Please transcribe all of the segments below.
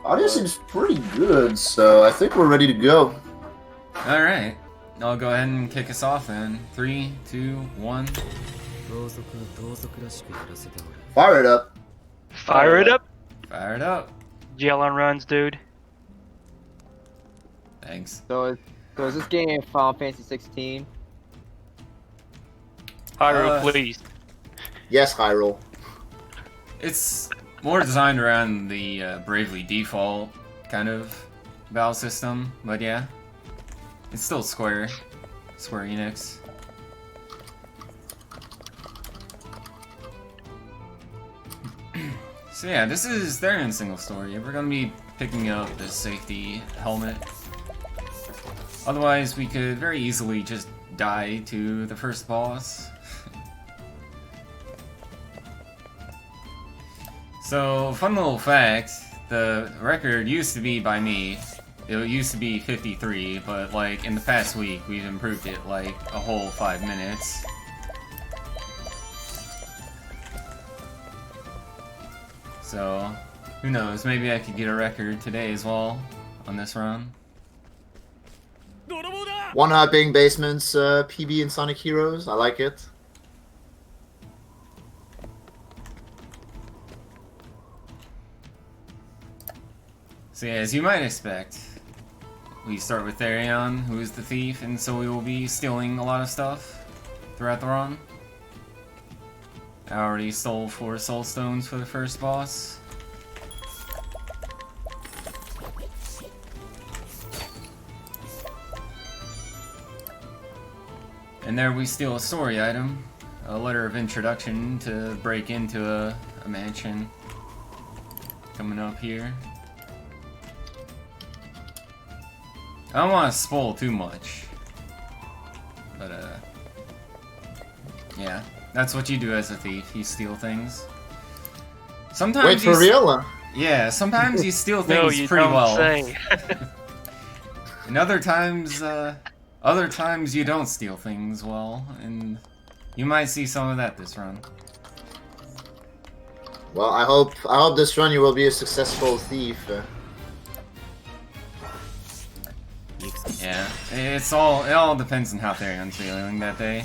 Audio seems pretty good, so I think we're ready to go. Alright. I'll go ahead and kick us off then. 3, 2, 1. Fire it up. Fire it up. Fire it up. Yell on runs, dude. Thanks. So is this game Final Fantasy 16? Hyrule, please. Yes, Hyrule. It's more designed around the Bravely Default kind of battle system, but yeah. It's still Square Enix. So yeah, this is Therion single story. We're gonna be picking up the safety helmet. Otherwise, we could very easily just die to the first boss. So, fun little fact, the record used to be by me. It used to be 53, but like in the past week, we've improved it like a whole 5 minutes. So, who knows, maybe I could get a record today as well on this run. One-upping basements, PB and Sonic Heroes. I like it. So yeah, as you might expect, we start with Therion, who is the thief, and so we will be stealing a lot of stuff throughout the run. I already stole 4 soul stones for the first boss. And there we steal a story item, a letter of introduction to break into a mansion. Coming up here. I don't want to spoil too much, but yeah, that's what you do as a thief. You steal things. Sometimes Wait, for real? Yeah, sometimes you steal things No, you pretty don't well. say. And other times you don't steal things well, and you might see some of that this run. Well, I hope this run you will be a successful thief. Yeah, it all depends on how Therion's feeling that day.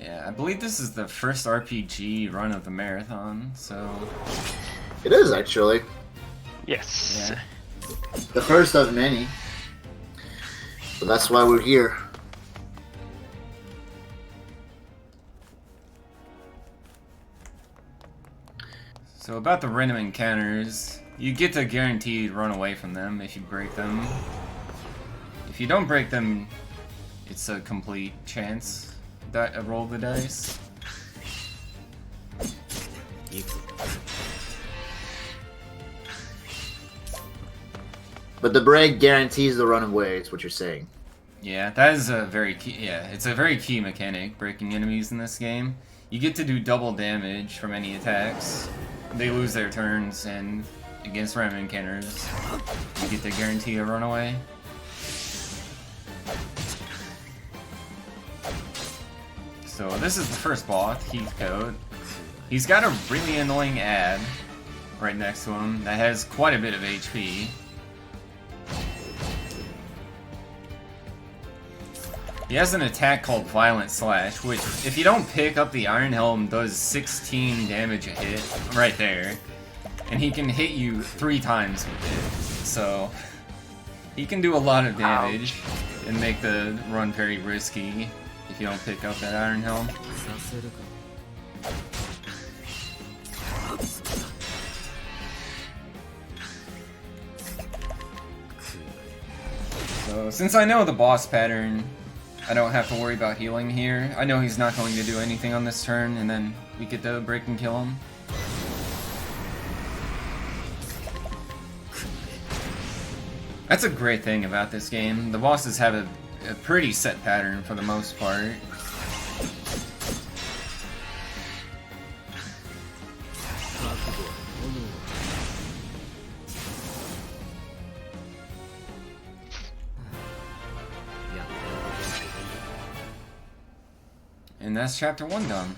Yeah, I believe this is the first RPG run of the marathon, so... It is, actually. Yes. Yeah. The first of many. But that's why we're here. So about the random encounters, you get to guaranteed run away from them if you break them. If you don't break them, it's a complete chance that I roll the dice. But the break guarantees the run away, is what you're saying. Yeah, that is a very key, it's a very key mechanic, breaking enemies in this game. You get to do double damage from any attacks. They lose their turns, and against random encounters, you get to guarantee a runaway. So this is the first boss, Heathcote. He's got a really annoying ad right next to him that has quite a bit of HP. He has an attack called Violent Slash, which, if you don't pick up the Iron Helm, does 16 damage a hit, right there. And he can hit you 3 times with it, so... He can do a lot of damage, and make the run very risky, if you don't pick up that Iron Helm. So, since I know the boss pattern, I don't have to worry about healing here. I know he's not going to do anything on this turn, and then we get to break and kill him. That's a great thing about this game. The bosses have a pretty set pattern for the most part. And that's chapter 1 done.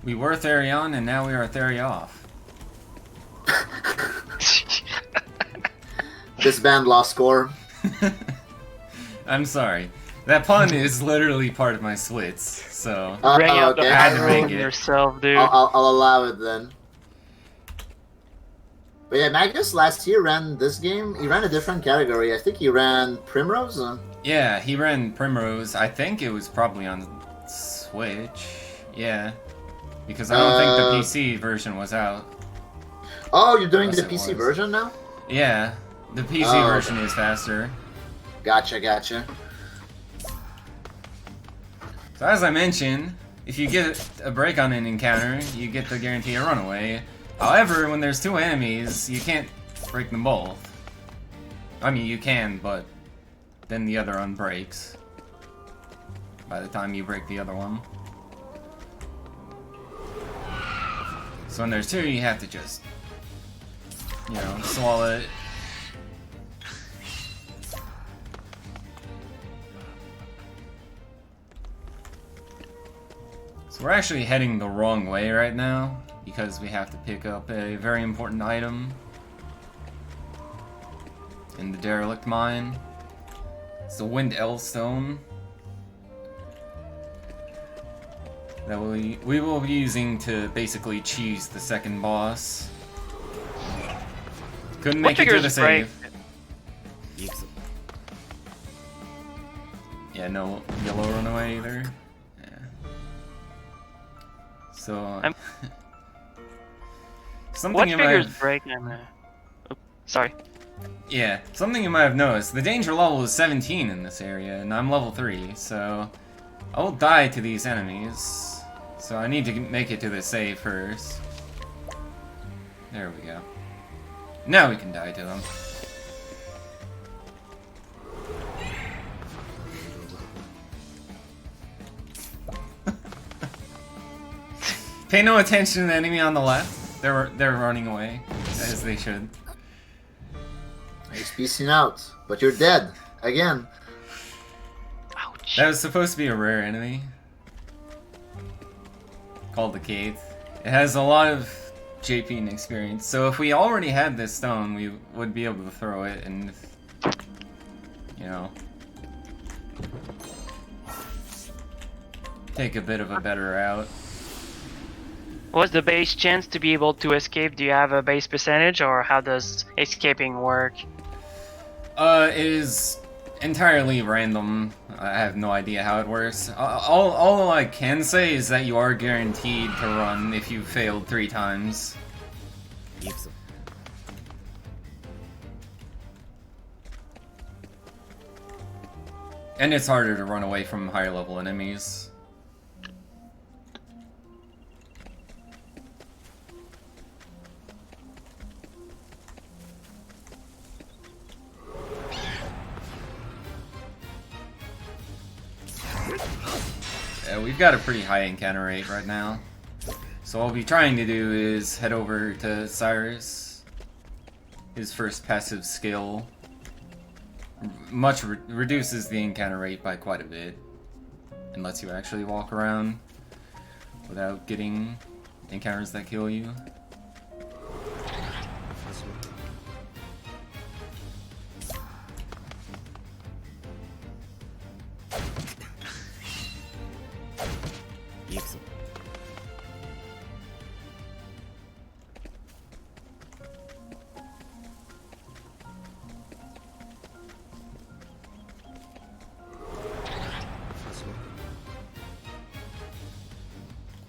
We were Therion, and now we are Therioff. Disband LostC0re. I'm sorry. That pun is literally part of my splits, so... Bring out the okay. I had to make power it. yourself, dude. I'll allow it then. But yeah, Magnus last year ran this game. He ran a different category. I think he ran Primrose. Yeah, he ran Primrose. I think it was probably on Switch. Yeah. Because I don't think the PC version was out. Oh, you're doing Unless the it PC was. version now? Yeah, the PC Oh, version okay. is faster. Gotcha. So as I mentioned, if you get a break on an encounter, you get to guarantee a runaway. However, when there's 2 enemies, you can't break them both. I mean, you can, but then the other one breaks by the time you break the other one. So when there's 2, you have to just, you know, swallow it. So we're actually heading the wrong way right now, because we have to pick up a very important item in the derelict mine. It's the Windell Stone that we will be using to basically cheese the second boss. Couldn't make it to the save. Yeah, no yellow runaway either. Yeah. So something What you might figures have, break in there? Oh, sorry. yeah, something you might have noticed. The danger level is 17 in this area, and I'm level 3, so I will die to these enemies. So I need to make it to the save first. There we go. Now we can die to them. Pay no attention to the enemy on the left. They're running away, as they should. He's piecing out, but you're dead again. Ouch. That was supposed to be a rare enemy called the Cave. It has a lot of JP and experience, so if we already had this stone, we would be able to throw it and, you know, take a bit of a better route. What's the base chance to be able to escape? Do you have a base percentage, or how does escaping work? It is entirely random. I have no idea how it works. All I can say is that you are guaranteed to run if you failed 3 times. And it's harder to run away from higher level enemies. Yeah, we've got a pretty high encounter rate right now. So what I'll be trying to do is head over to Cyrus. His first passive skill reduces the encounter rate by quite a bit, and lets you actually walk around without getting encounters that kill you.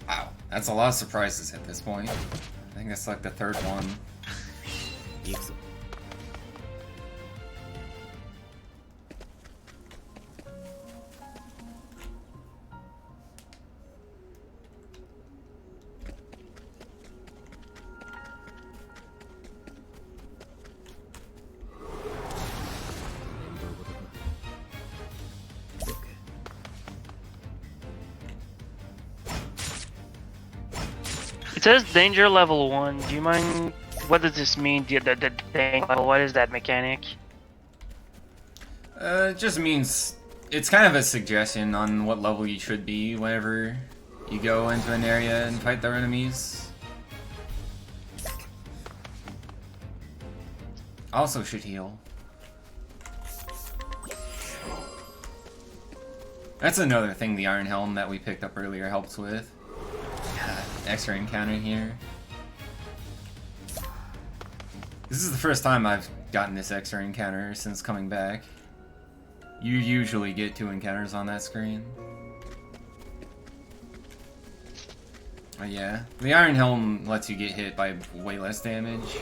Wow, that's a lot of surprises at this point. I think that's like the 3rd one. It says danger level 1. Do you mind? What does this mean? The thing level? What is that mechanic? It just means it's kind of a suggestion on what level you should be whenever you go into an area and fight their enemies. Also should heal. That's another thing the Iron Helm that we picked up earlier helps with. Extra encounter here. This is the first time I've gotten this extra encounter since coming back. You usually get 2 encounters on that screen. Yeah, the Iron Helm lets you get hit by way less damage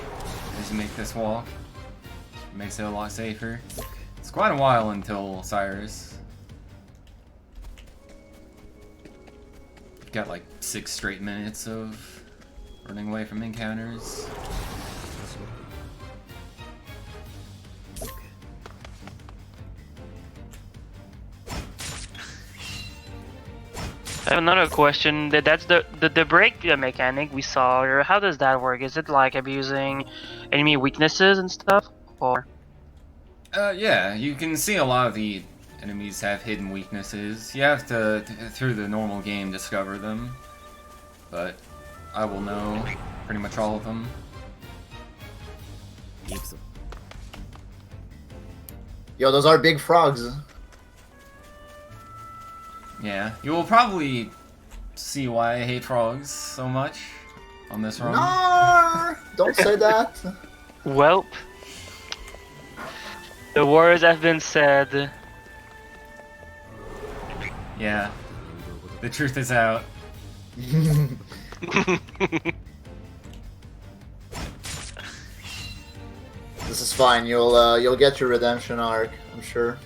as you make this walk. Makes it a lot safer. It's quite a while until Cyrus. Got like 6 straight minutes of running away from encounters. I have another question. That's the break mechanic we saw. Or how does that work? Is it like abusing enemy weaknesses and stuff, or? Yeah, you can see a lot of the enemies have hidden weaknesses. You have to, through the normal game, discover them. But I will know pretty much all of them. Yo, those are big frogs. Yeah, you will probably see why I hate frogs so much on this run. No, don't say that. Welp. The words have been said. Yeah, the truth is out. This is fine. You'll get your redemption arc, I'm sure.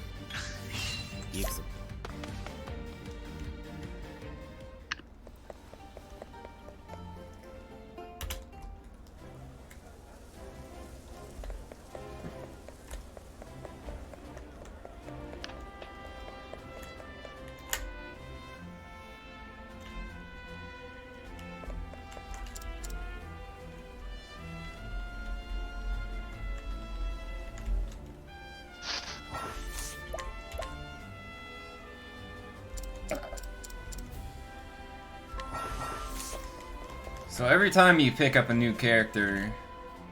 So every time you pick up a new character,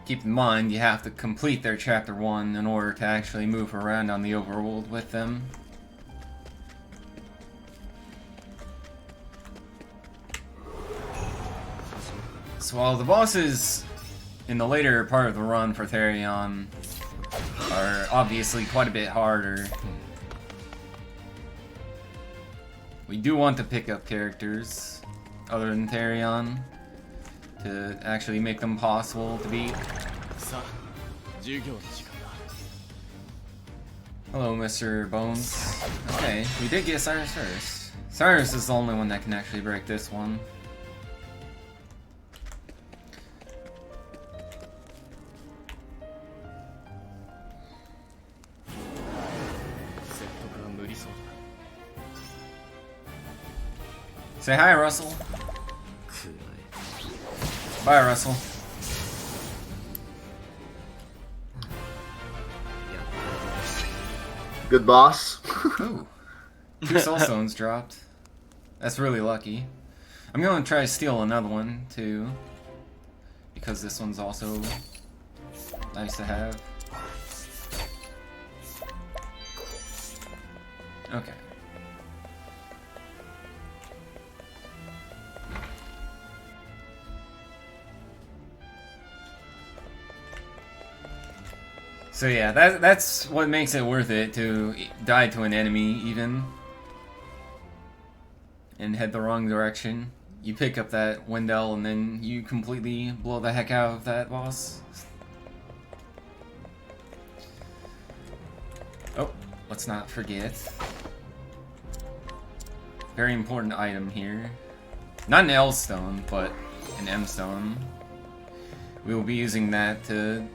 keep in mind you have to complete their chapter 1 in order to actually move around on the overworld with them. So while the bosses in the later part of the run for Therion are obviously quite a bit harder, we do want to pick up characters other than Therion to actually make them possible to beat. Hello, Mr. Bones. Okay, we did get Cyrus first. Cyrus is the only one that can actually break this one. Say hi, Russell. Bye, Russell. Good boss. Ooh. 2 soul stones dropped. That's really lucky. I'm gonna try to steal another one, too. Because this one's also nice to have. Okay. So yeah, that's what makes it worth it to die to an enemy, even. And head the wrong direction. You pick up that Windell and then you completely blow the heck out of that boss. Oh, let's not forget. Very important item here. Not an L stone, but an M stone. We will be using that to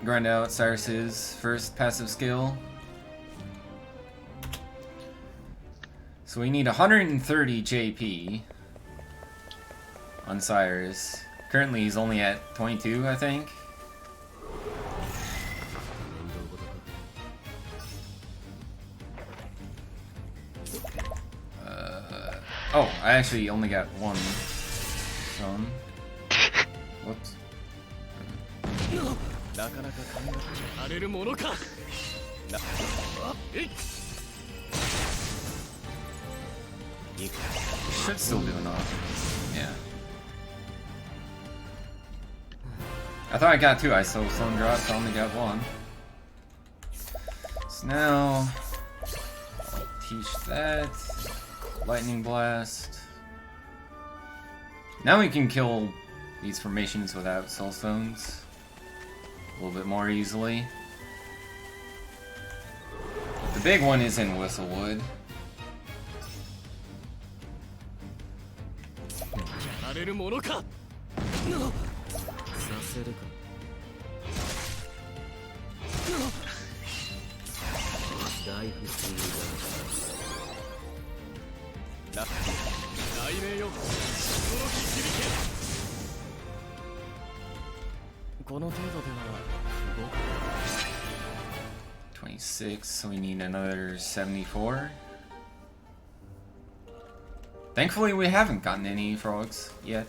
grind out Cyrus's first passive skill. So we need 130 JP on Cyrus. Currently he's only at 22, I think. Oh, I actually only got one stone. Whoops. Should still do enough. Yeah. I thought I got two. I saw stone drops. I only got one. So now, I'll teach that. Lightning blast. Now we can kill these formations without soul stones a little bit more easily. But the big one is in Whistlewood. $26, so we need another 74. Thankfully, we haven't gotten any frogs yet.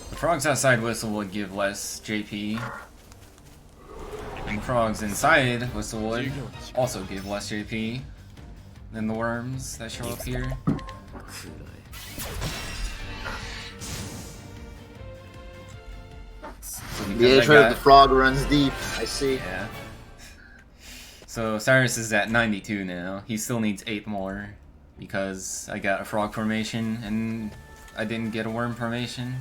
The frogs outside Whistlewood give less JP. And frogs inside Whistlewood also give less JP than the worms that show up here. So The hatred of the frog runs deep, I see. Yeah. So Cyrus is at 92 now. He still needs 8 more because I got a frog formation and I didn't get a worm formation.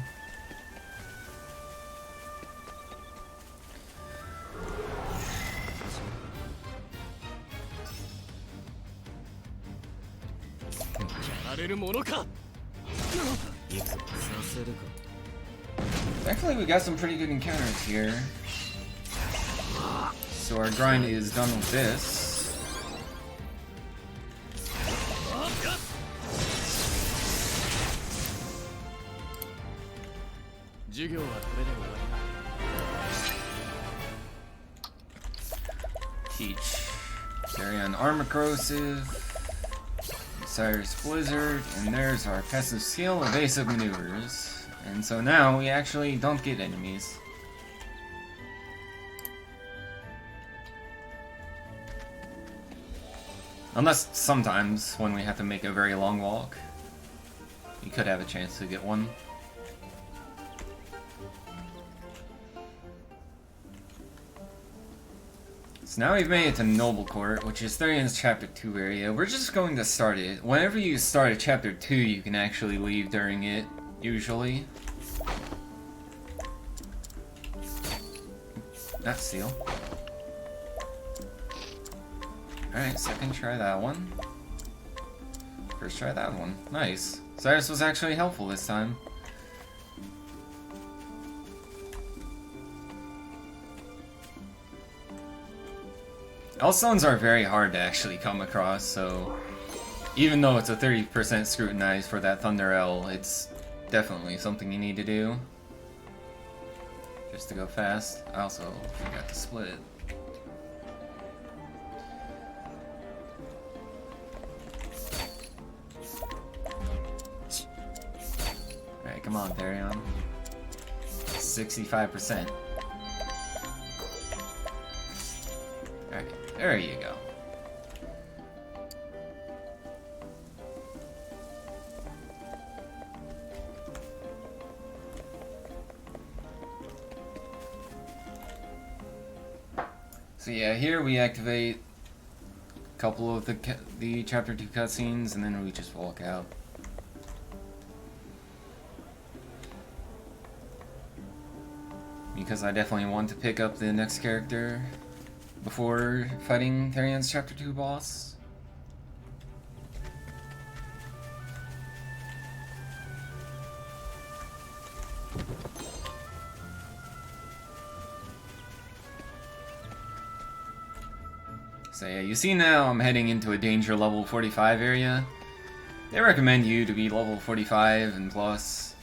Thankfully we got some pretty good encounters here. So our grind is done with this. Teach Therion Armor Corrosive, Cyrus Blizzard, and there's our passive skill, Evasive Maneuvers. And so now we actually don't get enemies. Unless sometimes when we have to make a very long walk, you could have a chance to get one. So now we've made it to Noble Court, which is Therion's Chapter 2 area. We're just going to start it. Whenever you start a Chapter 2, you can actually leave during it, usually. Not steal. Alright, second try that one. First try that one. Nice. Cyrus was actually helpful this time. L-stones are very hard to actually come across, so even though it's a 30% scrutinize for that Thunder L, it's definitely something you need to do. Just to go fast. I also forgot to split. Alright, come on, Therion. 65%. Alright, there you go. So yeah, here we activate a couple of the Chapter 2 cutscenes, and then we just walk out. Because I definitely want to pick up the next character before fighting Therion's Chapter 2 boss. So yeah, you see now I'm heading into a danger level 45 area. They recommend you to be level 45 and plus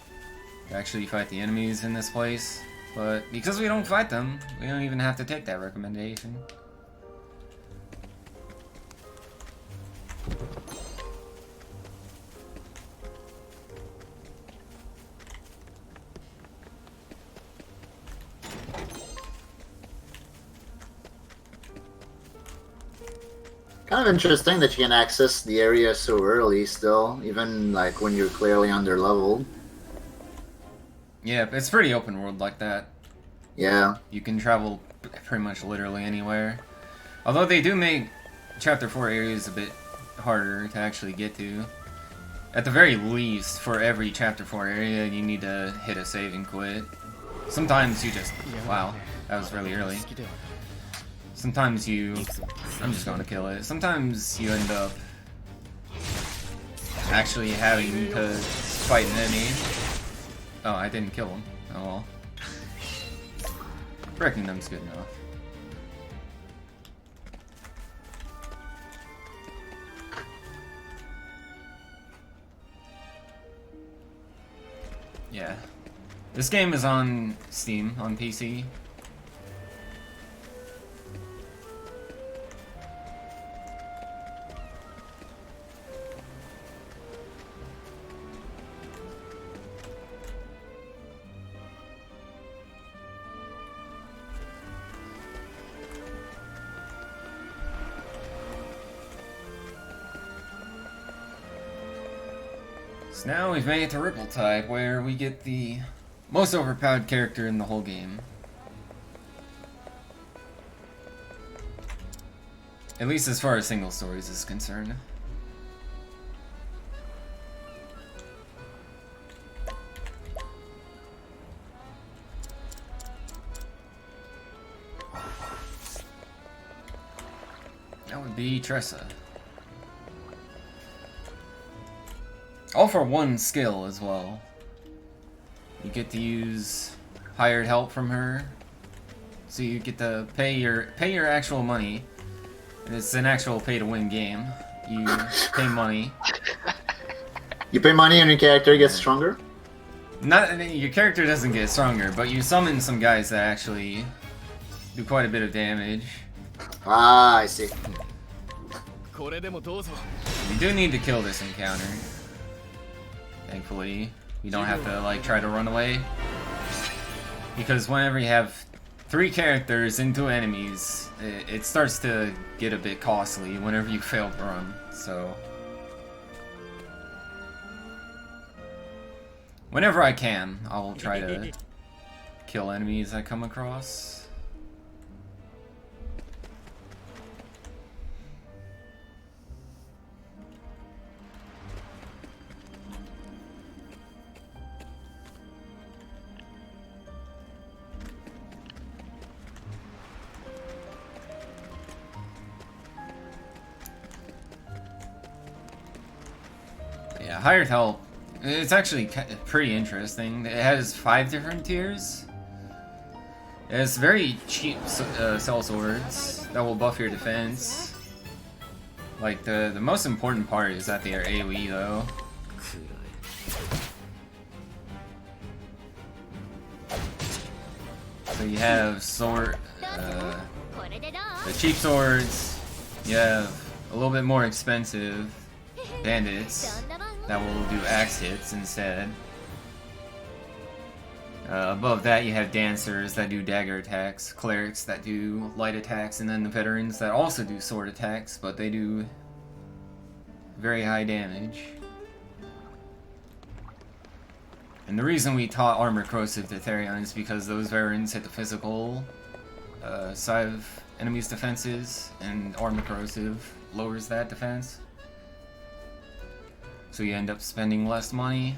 to actually fight the enemies in this place. But because we don't fight them, we don't even have to take that recommendation. Kind of interesting that you can access the area so early still, even like when you're clearly under-leveled. Yeah, it's pretty open world like that. Yeah. You can travel pretty much literally anywhere. Although they do make Chapter 4 areas a bit harder to actually get to. At the very least, for every Chapter 4 area, you need to hit a save and quit. Sometimes you just... Wow, that was really early. Sometimes you... I'm just going to kill it. Sometimes you end up actually having to fight an enemy. Oh, I didn't kill him. Oh well. Breaking them's good enough. Yeah. This game is on Steam, on PC. So now we've made it to Ripple type, where we get the most overpowered character in the whole game. At least as far as single stories is concerned. That would be Tressa. All for one skill as well. You get to use hired help from her, so you get to pay your actual money. And it's an actual pay-to-win game. You pay money. You pay money and your character gets stronger? Your character doesn't get stronger, but you summon some guys that actually do quite a bit of damage. Ah, I see. You do need to kill this encounter. Thankfully, you don't have to like try to run away. Because whenever you have 3 characters and 2 enemies, it starts to get a bit costly whenever you fail to run, so... Whenever I can, I will try to kill enemies I come across. Yeah, hired help. It's actually pretty interesting. It has 5 different tiers. It's very cheap cell swords that will buff your defense. Like, the most important part is that they are AoE though. So you have the cheap swords, you have a little bit more expensive bandits that will do axe hits instead. Above that you have dancers that do dagger attacks, clerics that do light attacks, and then the veterans that also do sword attacks, but they do very high damage. And the reason we taught armor corrosive to Therion is because those veterans hit the physical side of enemies' defenses, and armor corrosive lowers that defense. So you end up spending less money.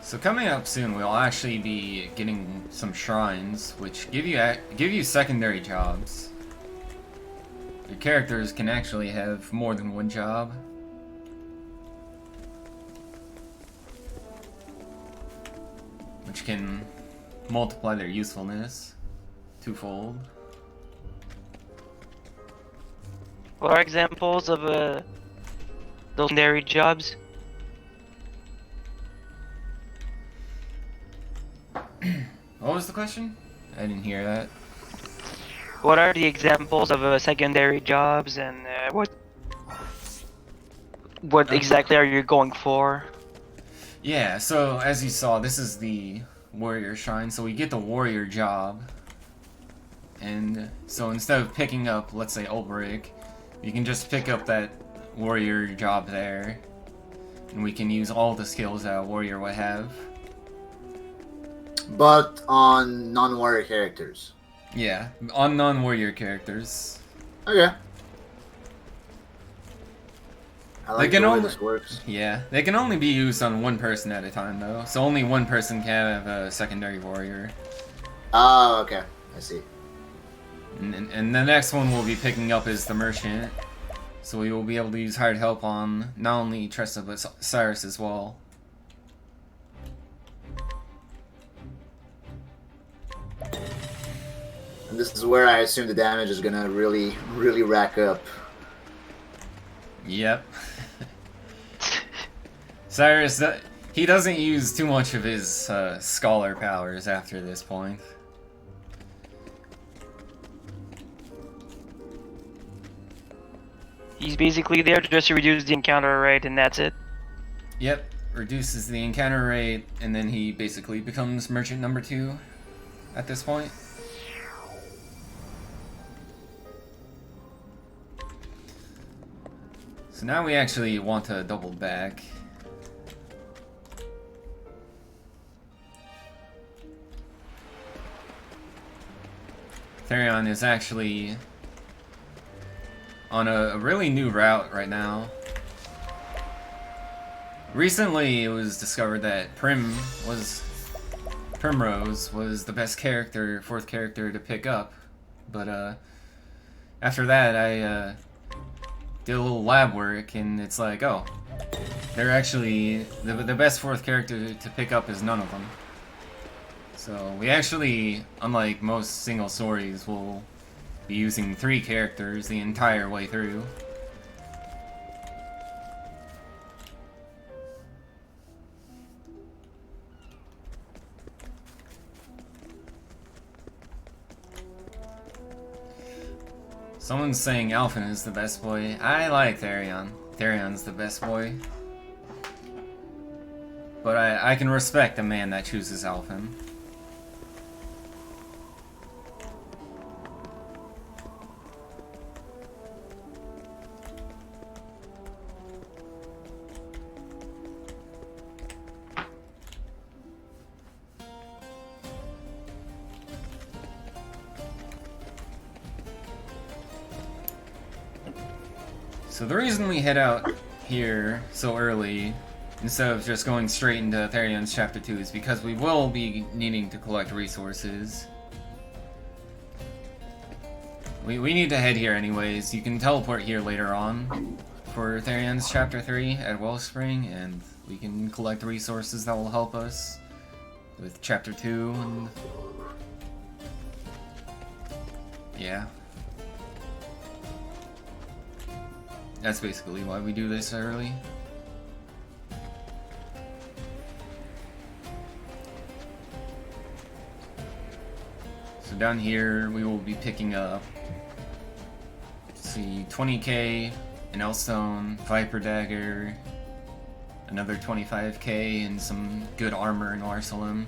So coming up soon, we'll actually be getting some shrines, which give you secondary jobs. Your characters can actually have more than one job. Which can multiply their usefulness twofold. What are examples of those secondary jobs? What was the question? I didn't hear that. What are the examples of secondary jobs, and what exactly are you going for? Yeah, so as you saw, this is the warrior shrine, so we get the warrior job. And so instead of picking up, let's say, Ulbrich, you can just pick up that warrior job there. And we can use all the skills that a warrior would have. But on non-warrior characters. Yeah, on non-warrior characters. Okay. I like They can the way only- this works. Yeah, they can only be used on one person at a time, though. So only one person can have a secondary warrior. Oh, okay. I see. And the next one we'll be picking up is the merchant. So we will be able to use hired help on not only Tressa, but Cyrus as well. And this is where I assume the damage is gonna really, really rack up. Yep. Cyrus, he doesn't use too much of his scholar powers after this point. He's basically there to just reduce the encounter rate, and that's it. Yep, reduces the encounter rate, and then he basically becomes merchant number 2 at this point. So now we actually want to double back. Therion is actually on a really new route right now. Recently, it was discovered that Primrose was the best character, 4th character to pick up. But after that, I did a little lab work, and it's like, oh, they're actually the best 4th character to pick up is none of them. So we actually, unlike most single stories, will be using 3 characters the entire way through. Someone's saying Alphen is the best boy. I like Therion. Therion's the best boy. But I can respect a man that chooses Alphen. So the reason we head out here so early, instead of just going straight into Therion's Chapter 2, is because we will be needing to collect resources. We need to head here anyways. You can teleport here later on for Therion's Chapter 3 at Wellspring, and we can collect resources that will help us with Chapter 2 and... yeah. That's basically why we do this early. So down here, we will be picking up, let's see, 20k, an Windell Stone, Viper Dagger, another 25k, and some good armor in Arsalim.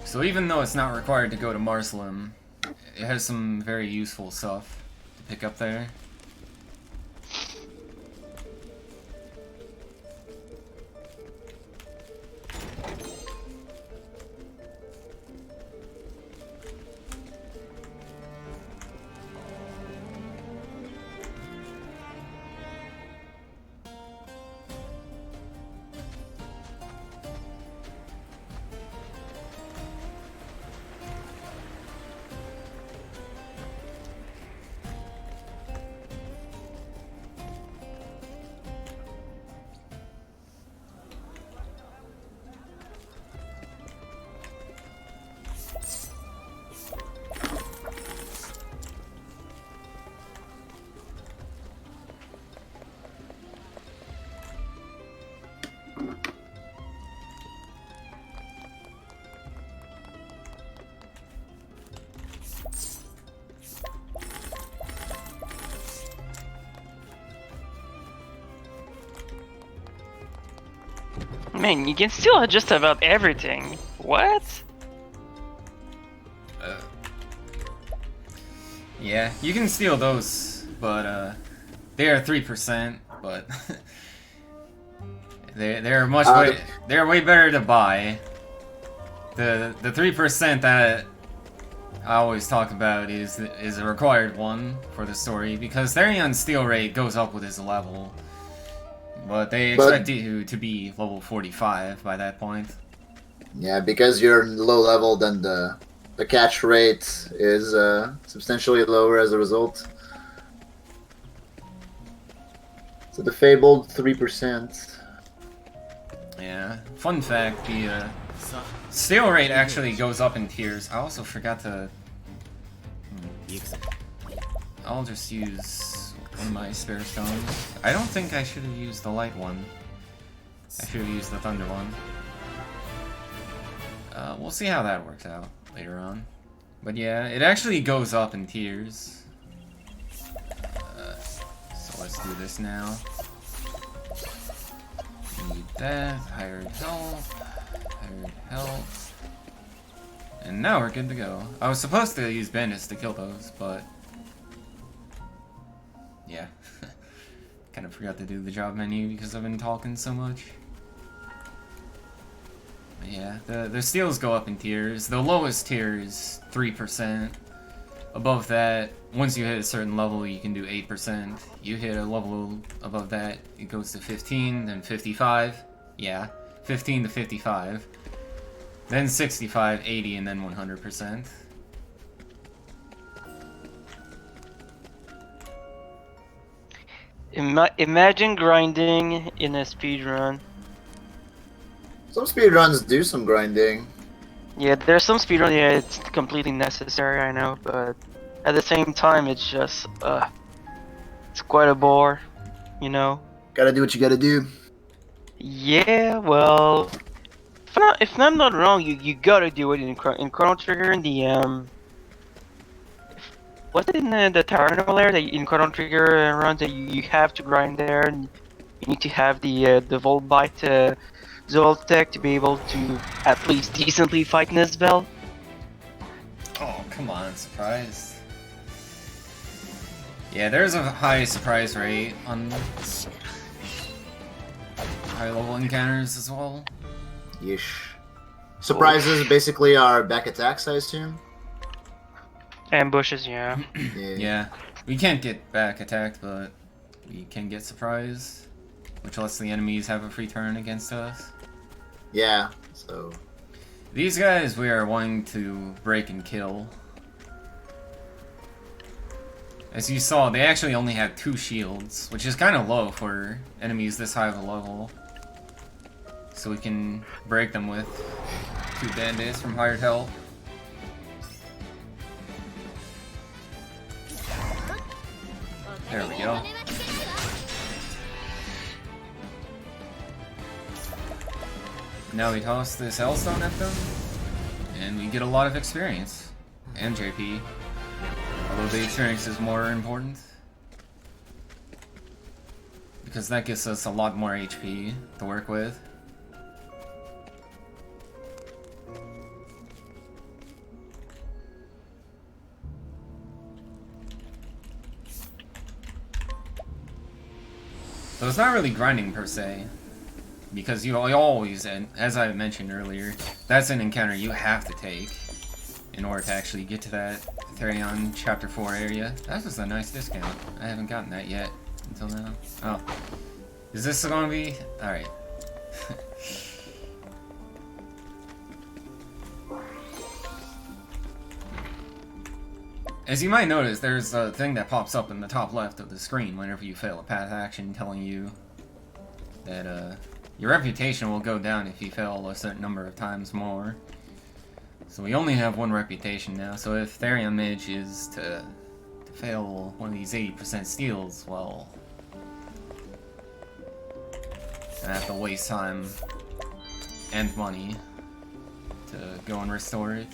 So even though it's not required to go to Marsalim, it has some very useful stuff to pick up there. Man, you can steal just about everything. What? Yeah, you can steal those, but they are 3%, but they're much they're way better to buy. The 3% that I always talk about is a required one for the story, because Therion's steal rate goes up with his level, but they expect you to be level 45 by that point. Yeah, because you're low level, then the catch rate is substantially lower as a result. So the fabled 3%. Yeah. Fun fact: the steal rate actually goes up in tiers. I also forgot to. I'll just use one of my spare stones. I don't think I should have used the light one. I should have used the thunder one. We'll see how that works out later on. But yeah, it actually goes up in tiers. So let's do this now. Need that, hired health. And now we're good to go. I was supposed to use bandits to kill those, but yeah. Kind of forgot to do the job menu because I've been talking so much. But yeah, the steals go up in tiers. The lowest tier is 3%. Above that, once you hit a certain level, you can do 8%. You hit a level above that, it goes to 15, then 55. Yeah, 15 to 55. Then 65, 80, and then 100%. Imagine grinding in a speedrun. Some speedruns do some grinding. Yeah, there's some speedrun, yeah, it's completely necessary, I know, but at the same time, it's just, it's quite a bore, you know? Gotta do what you gotta do. Yeah, well, if I'm not wrong, you gotta do it in Chrono Trigger, in the, was it in the Therion layer that in Chrono Trigger runs that you have to grind there, and you need to have the V0oidathon Zoltech to be able to at least decently fight Nisbel? Oh, come on, surprise. Yeah, there's a high surprise rate on high level encounters as well. Yeesh. Surprises basically are back attacks, I assume? Ambushes, yeah. Yeah, we can't get back attacked, but we can get surprise, which lets the enemies have a free turn against us. Yeah, so... These guys we are wanting to break and kill. As you saw, they actually only had 2 shields, which is kind of low for enemies this high of a level. So we can break them with 2 bandits from hired help. There we go. Now we toss this Hellstone at them, and we get a lot of experience. And JP. Although the experience is more important. Because that gives us a lot more HP to work with. So it's not really grinding per se. Because you always, and as I mentioned earlier, that's an encounter you have to take in order to actually get to that Therion Chapter 4 area. That was a nice discount. I haven't gotten that yet until now. Oh. Is this going to be? Alright. As you might notice, there's a thing that pops up in the top left of the screen whenever you fail a path action telling you that, your reputation will go down if you fail a certain number of times more. So we only have 1 reputation now, so if Therion manages to fail one of these 80% steals, well... I have to waste time and money to go and restore it.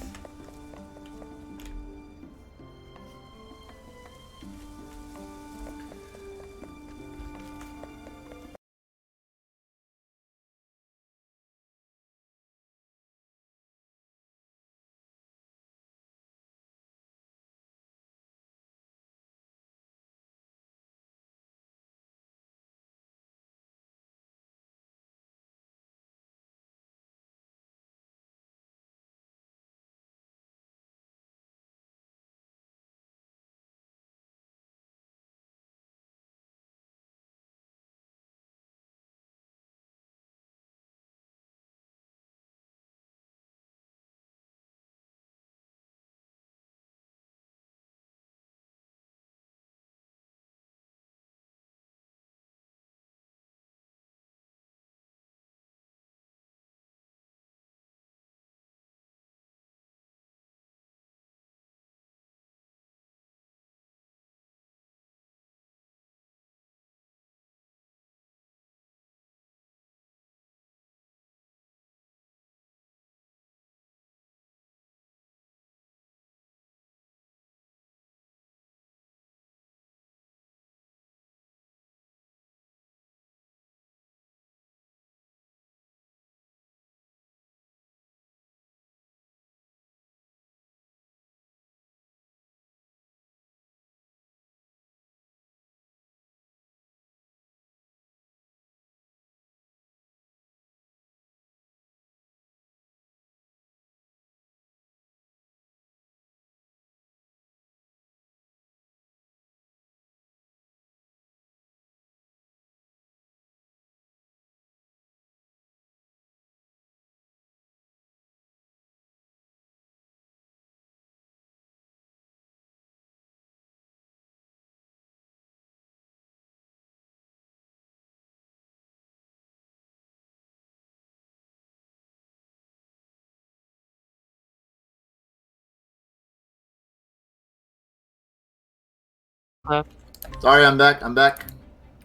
Sorry, I'm back. I'm back.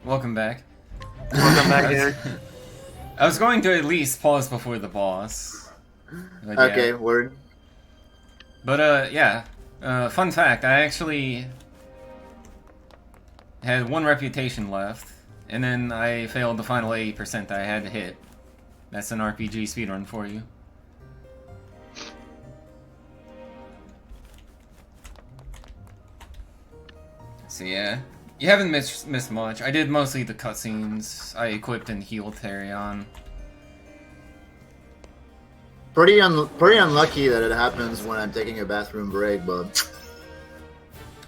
Welcome back. Welcome back, dude. I was going to at least pause before the boss. But yeah. Okay, word. But yeah. Fun fact, I actually had 1 reputation left, and then I failed the final 80% that I had to hit. That's an RPG speedrun for you. So yeah, you haven't missed much. I did mostly the cutscenes. I equipped and healed Therion. Pretty unlucky that it happens when I'm taking a bathroom break, but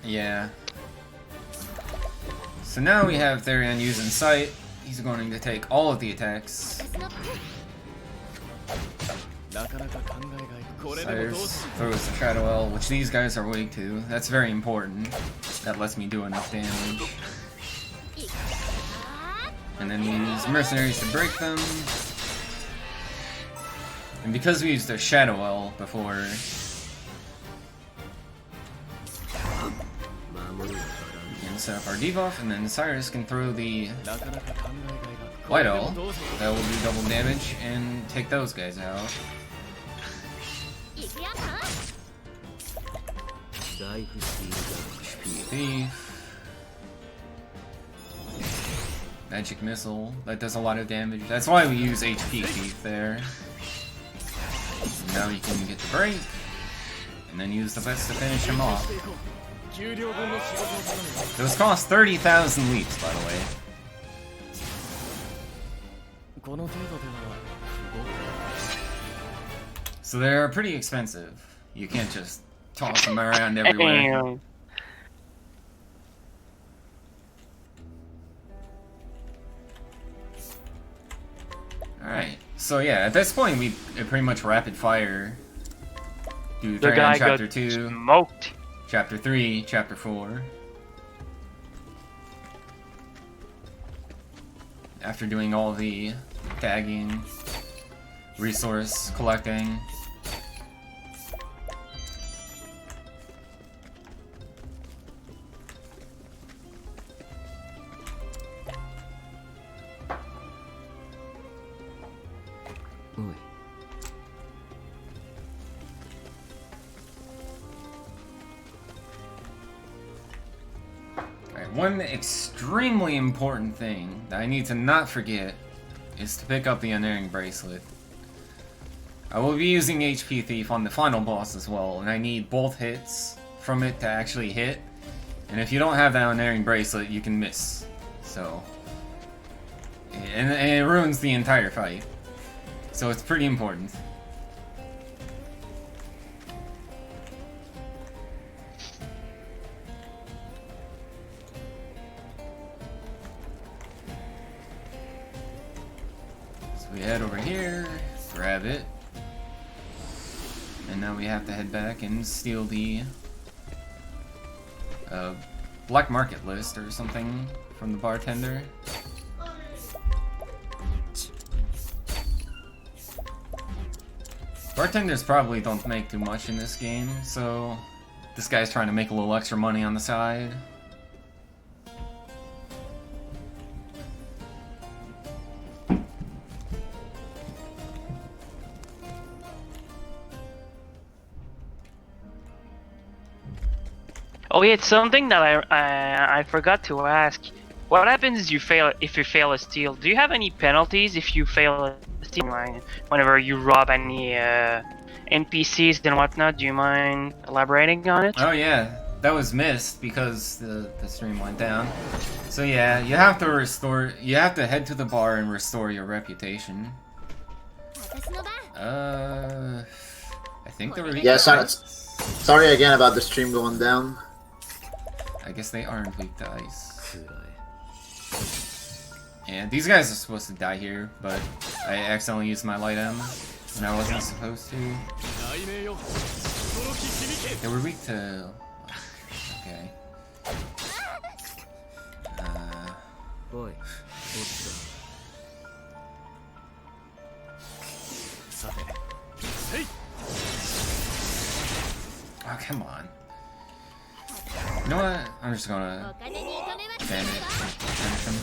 Yeah. So now we have Therion using Sight. He's going to take all of the attacks. Cyrus throws the Shadow L, which these guys are weak to. That's very important. That lets me do enough damage. And then we use Mercenaries to break them. And because we used their Shadow L before, we can set up our debuff, and then Cyrus can throw the White L. That will do double damage and take those guys out. HP Thief. Magic Missile. That does a lot of damage. That's why we use HP Thief there. Now you can get the break, and then use the best to finish him off. Those cost 30,000 leaps, by the way. So they're pretty expensive. You can't just toss them around everywhere. Damn. Alright, so yeah, at this point we pretty much rapid fire. Do The Therion guy Chapter got 2, smoked. Chapter 3, Chapter 4. After doing all the tagging, resource collecting. Alright, one extremely important thing that I need to not forget is to pick up the Unerring Bracelet. I will be using HP Thief on the final boss as well, and I need both hits from it to actually hit. And if you don't have that Unerring Bracelet, you can miss. So, and it ruins the entire fight. So it's pretty important. So we head over here, grab it. And now we have to head back and steal the black market list or something from the bartender. Bartenders probably don't make too much in this game, so this guy's trying to make a little extra money on the side. Oh yeah, it's something that I forgot to ask. What happens if you fail a steal? Do you have any penalties if you fail a steal? Whenever you rob any NPCs and whatnot, do you mind elaborating on it? Oh yeah, that was missed because the stream went down. So yeah, you have to head to the bar and restore your reputation. I think there were. Yeah, sorry again about the stream going down. I guess they aren't weak to ice. And these guys are supposed to die here, but I accidentally used my light M when I wasn't supposed to. They were weak to... Okay. Oh, come on. You know what? I'm just gonna banish him.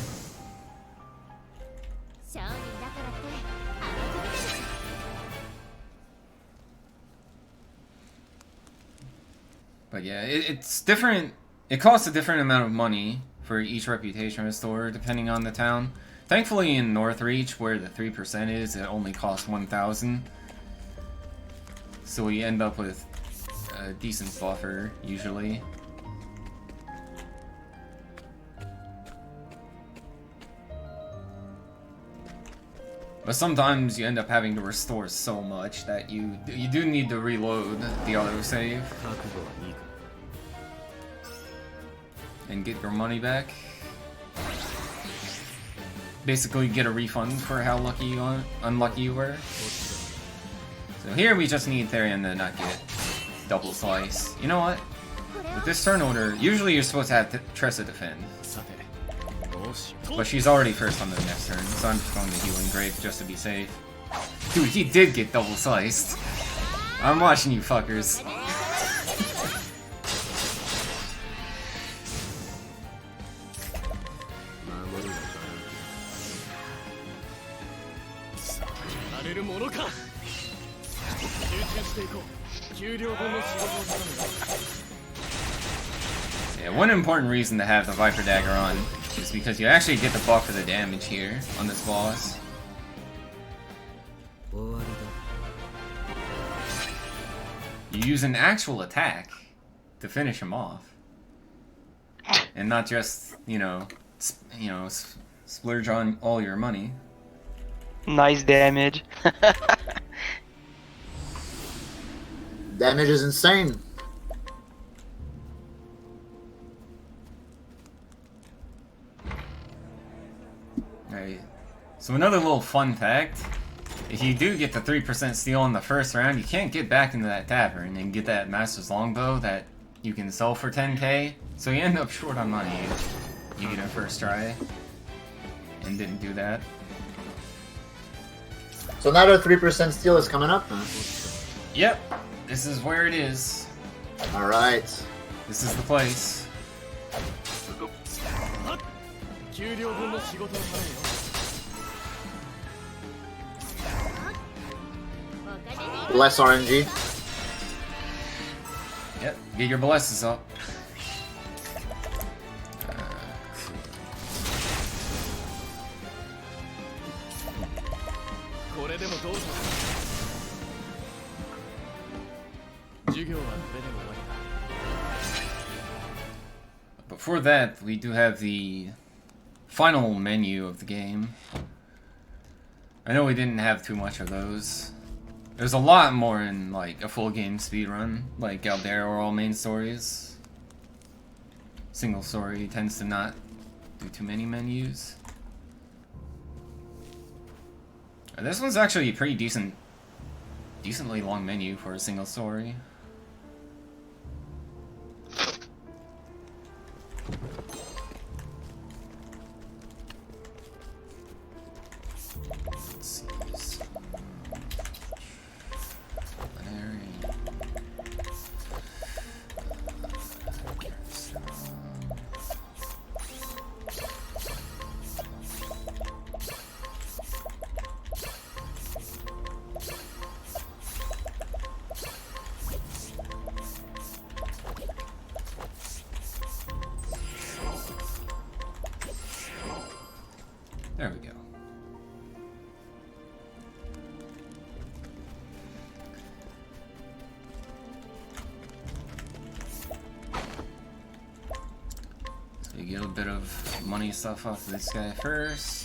But yeah, it's different. It costs a different amount of money for each reputation restore depending on the town. Thankfully in Northreach, where the 3% is, it only costs 1,000. So we end up with a decent buffer, usually. But sometimes you end up having to restore so much that you do need to reload the autosave and get your money back. Basically get a refund for how unlucky you were. So here we just need Therion to not get double slice. You know what? With this turn order, usually you're supposed to have Tressa defend. But she's already first on the next turn, so I'm just going to Healing Grave just to be safe. Dude, he did get double sliced. I'm watching you fuckers. Yeah, one important reason to have the Viper Dagger on is because you actually get the buff for the damage here on this boss. You use an actual attack to finish him off, and not just splurge on all your money. Nice damage. Damage is insane. Alright, so another little fun fact, if you do get the 3% steal in the first round, you can't get back into that tavern and get that Master's Longbow that you can sell for 10k, so you end up short on money if you get it first try, and didn't do that. So now the 3% steal is coming up, huh? Yep, this is where it is. Alright. This is the place. Less RNG. Yep, get your blesses up. Before that, we do have the final menu of the game. I know we didn't have too much of those. There's a lot more in like a full game speedrun, like out there are all main stories. Single story tends to not do too many menus. This one's actually a pretty decently long menu for a single story. There we go. So you get a bit of money stuff off of this guy first.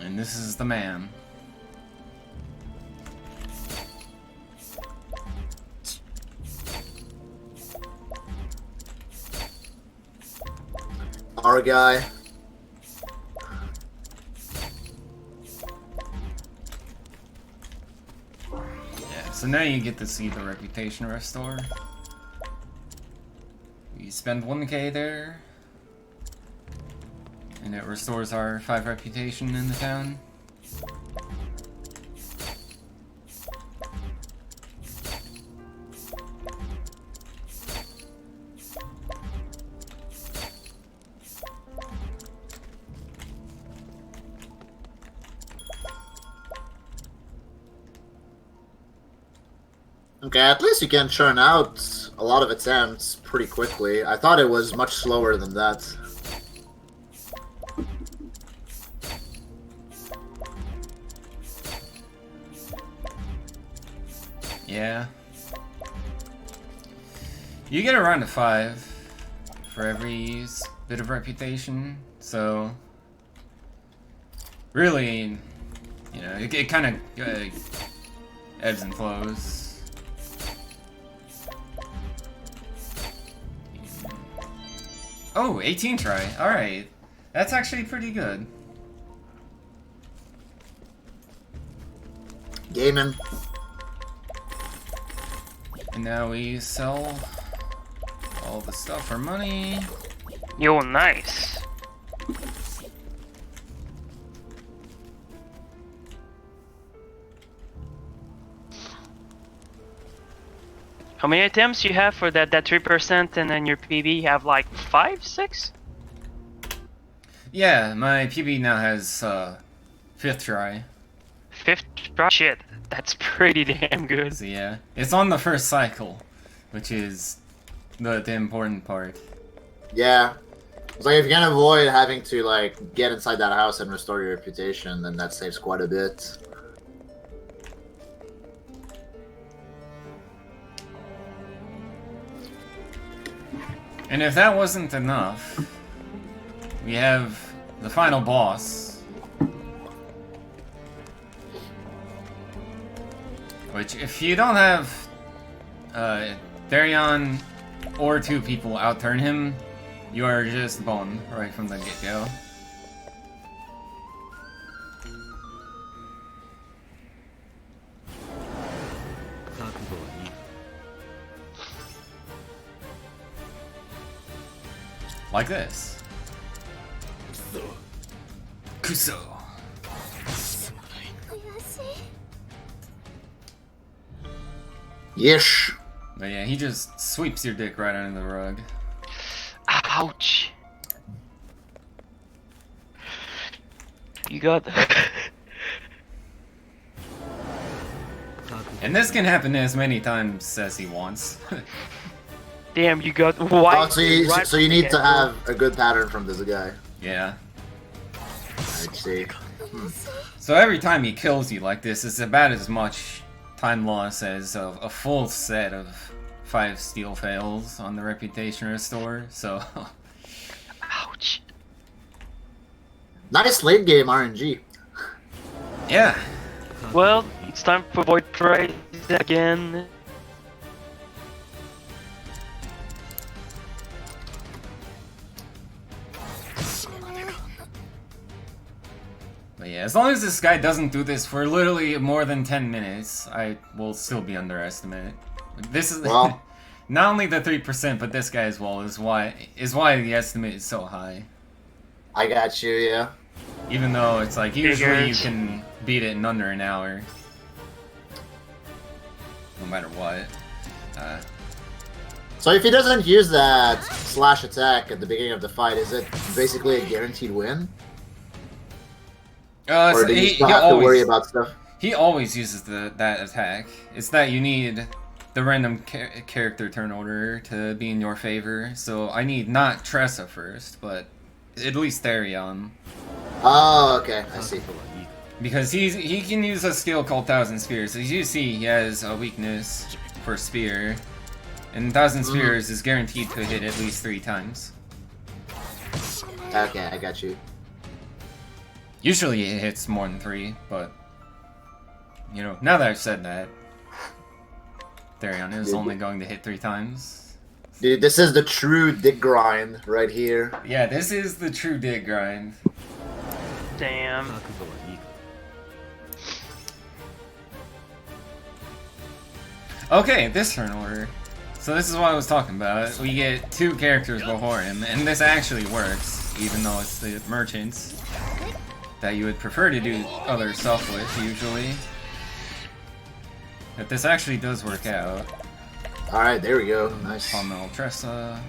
And this is the man. Our guy. Yeah, so now you get to see the reputation restore. We spend 1k there, and it restores our 5 reputation in the town. Okay, at least you can churn out a lot of attempts pretty quickly. I thought it was much slower than that. Yeah. You get around to 5 for every bit of reputation, so really, you know, it kind of ebbs and flows. Oh, 18 try. Alright. That's actually pretty good. Gaming. And now we sell all the stuff for money. Yo, nice. How many attempts you have for that 3% and then your PB you have like 5, 6? Yeah, my PB now has 5th try. 5th try? Shit, that's pretty damn good. So yeah, it's on the first cycle, which is the important part. Yeah. It's like if you can avoid having to like get inside that house and restore your reputation, then that saves quite a bit. And if that wasn't enough, we have the final boss, which if you don't have Therion or 2 people outturn him, you are just boned right from the get-go. Like this. Kuso. Yesh. But yeah, he just sweeps your dick right under the rug. Ouch. You got. And this can happen as many times as he wants. Damn, you got white. Oh, so you need to Okay. have a good pattern from this guy. Yeah. I see. So every time he kills you like this, it's about as much time loss as a full set of 5 steel fails on the Reputation Restore, so... Ouch. Nice late game RNG. yeah. Well, it's time for Void Prize again. But yeah, as long as this guy doesn't do this for literally more than 10 minutes, I will still be underestimated. This is... Well. Not only the 3%, but this guy as well is why the estimate is so high. I got you, yeah. Even though it's like usually you Figures. can beat it in under an hour. No matter what. So if he doesn't use that slash attack at the beginning of the fight, is it basically a guaranteed win? Or So do you he still have to worry always about stuff? he always uses that attack. It's that you need the random character turn order to be in your favor. So I need not Tressa first, but at least Therion. Oh, okay, I see. Because he can use a skill called Thousand Spears. As you see, he has a weakness for Spear. And Thousand Spears is guaranteed to hit at least 3 times. Okay, I got you. Usually it hits more than 3, but... You know, now that I've said that, Therion is only going to hit 3 times. Dude, this is the true dick grind right here. Yeah, this is the true dig grind. Damn. Okay, this turn order. So this is what I was talking about. We get 2 characters before him, and this actually works, even though it's the merchants that you would prefer to do other stuff with, usually. But this actually does work out. Alright, there we go. Nice. Palmetto Tressa.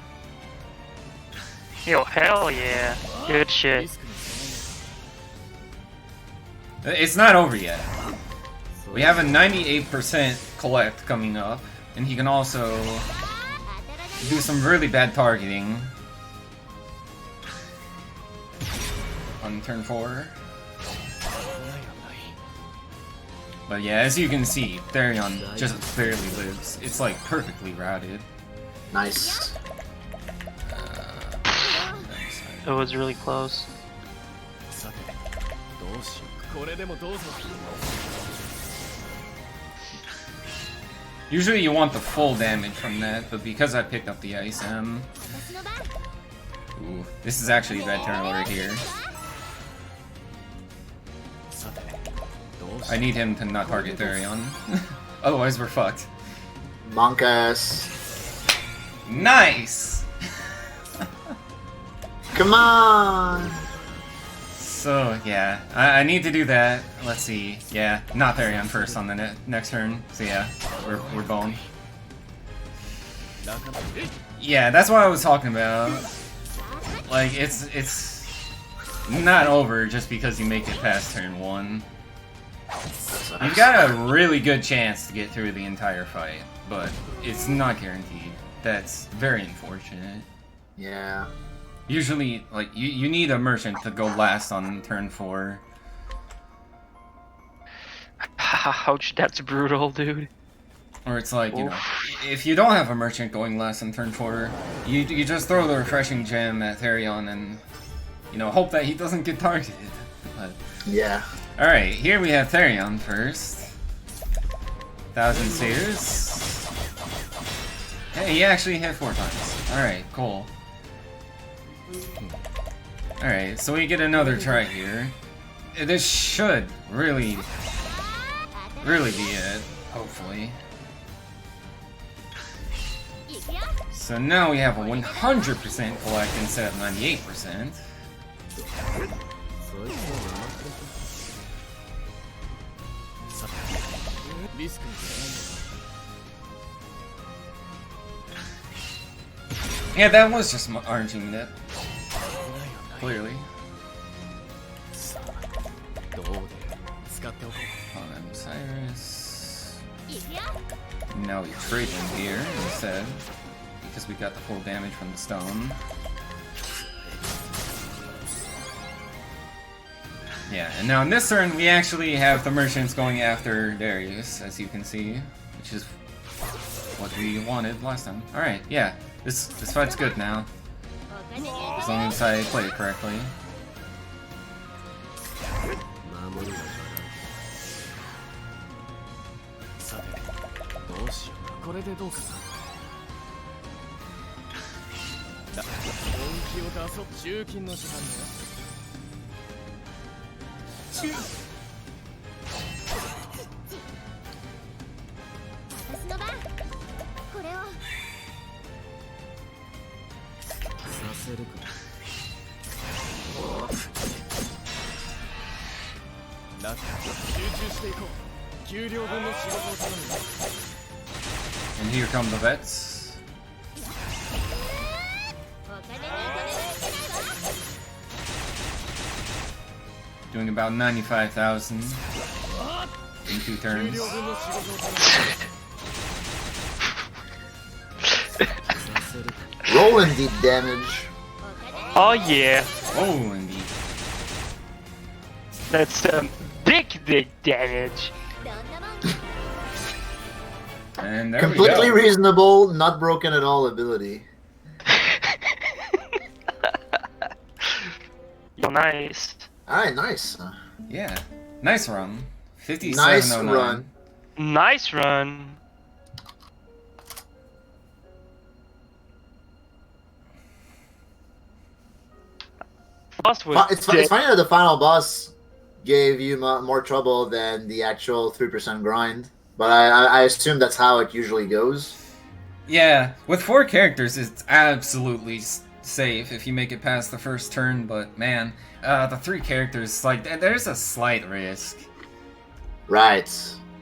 Yo, hell yeah. Good shit. It's not over yet. We have a 98% collect coming up, and he can also do some really bad targeting on turn 4. But yeah, as you can see, Therion just barely lives. It's like perfectly routed. Nice. It was really close. Usually you want the full damage from that, but because I picked up the Ice M... Ooh, this is actually a bad turn order here. I need him to not target Therion. Otherwise we're fucked. Monkas. Nice! Come on! So, yeah, I need to do that. Let's see. Yeah, not Therion first on the next turn. So yeah, we're bone. Yeah, that's what I was talking about. Like, it's not over just because you make it past turn 1. You've got a really good chance to get through the entire fight, but it's not guaranteed. That's very unfortunate. Yeah. Usually, like, you need a merchant to go last on turn 4. Ouch, that's brutal, dude. Or it's like, you know, if you don't have a merchant going last on turn 4, you just throw the refreshing gem at Therion and, you know, hope that he doesn't get targeted. But, Yeah. alright, here we have Therion first. 1,000 Sears. Hey, he actually hit 4 times. Alright, cool. Alright, so we get another try here. This should really be it, hopefully. So now we have a 100% collect instead of 98%. Yeah, that was just RNG it. Clearly. Cyrus. Now we trade them here instead, because we got the full damage from the stone. Yeah, and now in this turn we actually have the merchants going after Darius, as you can see, which is what we wanted last time. Alright, yeah, this fight's good now, as long as I play it correctly. And here come the vets. Doing about 95,000 in 2 turns. Roll indeed damage. Oh yeah, Oh, indeed. that's big damage. And there Completely we go. reasonable, not broken at all ability. Yo, nice. Alright, nice. Yeah, nice run. 5709. Nice run. Nice run. Boss was It's funny that the final boss gave you more trouble than the actual 3% grind, but I assume that's how it usually goes. Yeah, with 4 characters, it's absolutely safe if you make it past the first turn, but man, the 3 characters, like, there's a slight risk, Right.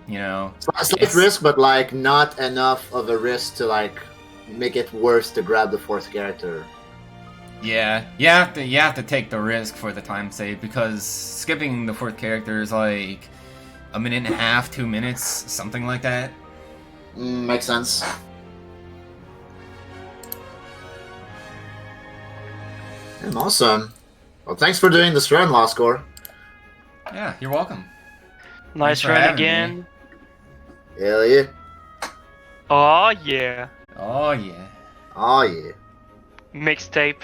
you know? A slight risk, but like not enough of a risk to like make it worse to grab the 4th character. Yeah, you have to take the risk for the time save, because skipping the 4th character is like a minute and a half, 2 minutes, something like that. Makes sense. Awesome. Well, thanks for doing this run, LostC0re. Yeah, you're welcome. nice Thanks for run having again. Hell yeah. Oh yeah. Oh yeah. Oh yeah. Mixtape.